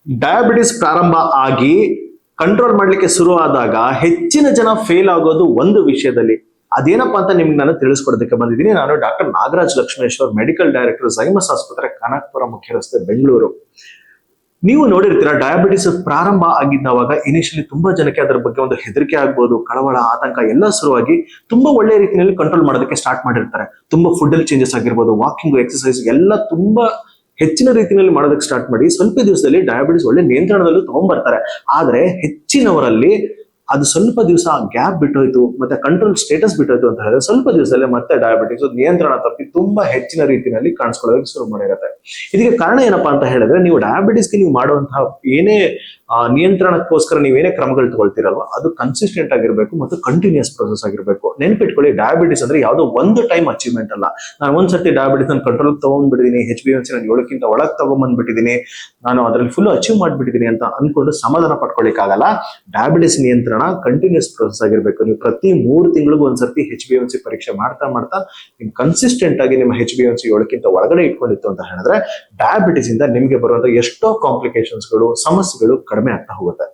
Diabetes ಪ್ರಾರಂಭ ಆಗಿ control ಮಾಡ್ಲಿಕ್ಕೆ ಶುರು ಆದಾಗ ಹೆಚ್ಚಿನ ಜನ ಫೇಲ್ ಆಗೋದು ಒಂದು ವಿಷಯದಲ್ಲಿ. ಅದೇನಪ್ಪಾ ಅಂತ ನಿಮ್ಗೆ ನಾನು ತಿಳಿಸ್ಕೊಡೋದಕ್ಕೆ ಬಂದಿದ್ದೀನಿ. ನಾನು doctor Nagaraj Lakshmeshwar, medical director, ಝೈಮಸ್ ಆಸ್ಪತ್ರೆ, ಕನಕಪುರ ಮುಖ್ಯ ರಸ್ತೆ, ಬೆಂಗಳೂರು. ನೀವು ನೋಡಿರ್ತೀರಾ, ಡಯಾಬಿಟಿಸ್ ಪ್ರಾರಂಭ ಆಗಿದ್ದವಾಗ ಇನಿಷಿಯಲಿ ತುಂಬಾ ಜನಕ್ಕೆ ಅದರ ಬಗ್ಗೆ ಒಂದು ಹೆದರಿಕೆ ಆಗ್ಬೋದು, ಕಳವಳ, ಆತಂಕ ಎಲ್ಲ ಶುರುವಾಗಿ ತುಂಬಾ ಒಳ್ಳೆ ರೀತಿಯಲ್ಲಿ ಕಂಟ್ರೋಲ್ ಮಾಡೋದಕ್ಕೆ ಸ್ಟಾರ್ಟ್ ಮಾಡಿರ್ತಾರೆ. ತುಂಬಾ ಫುಡ್ ಅಲ್ಲಿ ಚೇಂಜಸ್ ಆಗಿರ್ಬೋದು, ವಾಕಿಂಗ್, ಎಕ್ಸರ್ಸೈಸ್ ಎಲ್ಲ ತುಂಬಾ ಹೆಚ್ಚಿನ ರೀತಿಯಲ್ಲಿ ಮಾಡೋದಕ್ಕೆ ಸ್ಟಾರ್ಟ್ ಮಾಡಿ ಸ್ವಲ್ಪ ದಿವಸದಲ್ಲಿ ಡಯಾಬಿಟಿಸ್ ಒಳ್ಳೆ ನಿಯಂತ್ರಣದಲ್ಲೂ ತಗೊಂಡ್ಬರ್ತಾರೆ. ಆದ್ರೆ ಹೆಚ್ಚಿನವರಲ್ಲಿ ಅದು ಸ್ವಲ್ಪ ದಿವಸ ಗ್ಯಾಪ್ ಬಿಟ್ಟೋಯ್ತು, ಮತ್ತೆ ಕಂಟ್ರೋಲ್ ಸ್ಟೇಟಸ್ ಬಿಟ್ಟೋಯ್ತು ಅಂತ ಹೇಳಿದ್ರೆ ಸ್ವಲ್ಪ ದಿವಸದಲ್ಲೇ ಮತ್ತೆ ಡಯಾಬಿಟಿಸ್ ನಿಯಂತ್ರಣ ತಪ್ಪಿ ತುಂಬಾ ಹೆಚ್ಚಿನ ರೀತಿಯಲ್ಲಿ ಕಾಣಿಸ್ಕೊಳ್ಳೋದಕ್ಕೆ ಶುರು ಮಾಡಿರುತ್ತೆ. ಇದಕ್ಕೆ ಕಾರಣ ಏನಪ್ಪಾ ಅಂತ ಹೇಳಿದ್ರೆ, ನೀವು ಡಯಾಬಿಟಿಸ್ಗೆ ನೀವು ಮಾಡುವಂತಹ ಏನೇ ನಿಯಂತ್ರಣಕ್ಕೋಸ್ಕರ ನೀವೇನೇ ಕ್ರಮಗಳು ತಗೊಳ್ತೀರಲ್ವ, ಅದು ಕನ್ಸಿಸ್ಟೆಂಟ್ ಆಗಿರ್ಬೇಕು ಮತ್ತು ಕಂಟಿನ್ಯೂಸ್ ಪ್ರೊಸೆಸ್ ಆಗಿರ್ಬೇಕು. ನೆನ್ಪಿಟ್ಕೊಳ್ಳಿ, ಡಯಾಬಿಟಿಸ್ ಅಂದ್ರೆ ಯಾವುದೋ ಒಂದು ಟೈಮ್ ಅಚೀವ್ಮೆಂಟ್ ಅಲ್ಲ. ನಾನು ಒಂದ್ಸತಿ ಡಯಾಬಿಟಿಸ್ ನಾನು ಕಂಟ್ರೋಲ್ ತಗೊಂಡ್ಬಿಟ್ಟಿದ್ದೀನಿ, HbA1c ನಾನು 7ಕ್ಕಿಂತ ಒಳಗೆ ತಗೊಂಡ್ಬಂದ್ಬಿಟ್ಟಿದ್ದೀನಿ, ನಾನು ಅದ್ರಲ್ಲಿ ಫುಲ್ ಅಚೀವ್ ಮಾಡ್ಬಿಟ್ಟಿದ್ದೀನಿ ಅಂತ ಅನ್ಕೊಂಡು ಸಮಾಧಾನ ಪಡ್ಕೊಳ್ಳಿಕ್ಕಾಗಲ್ಲ. ಡಯಾಬಿಟಿಸ್ ನಿಯಂತ್ರಣ ಕಂಟಿನ್ಯೂಸ್ ಪ್ರೊಸೆಸ್ ಆಗಿರ್ಬೇಕು. ನೀವು ಪ್ರತಿ 3 ತಿಂಗಳಿಗೂ ಒಂದ್ಸತಿ HbA1c ಪರೀಕ್ಷೆ ಮಾಡ್ತಾ ನೀವು ಕನ್ಸಿಸ್ಟೆಂಟ್ ಆಗಿ ನಿಮ್ಮ HbA1c 7ಕ್ಕಿಂತ ಒಳಗಡೆ ಇಟ್ಕೊಂಡಿತ್ತು ಅಂತ ಹೇಳಿದ್ರೆ ಡಯಾಬಿಟಿಸ್ ಇಂದ ನಿಮ್ಗೆ ಬರುವಂತ ಎಷ್ಟೋ ಕಾಂಪ್ಲಿಕೇಶನ್ಸ್ಗಳು, ಸಮಸ್ಯೆಗಳು ಕಡಿಮೆ ಆಗ್ತಾ ಹೋಗುತ್ತೆ.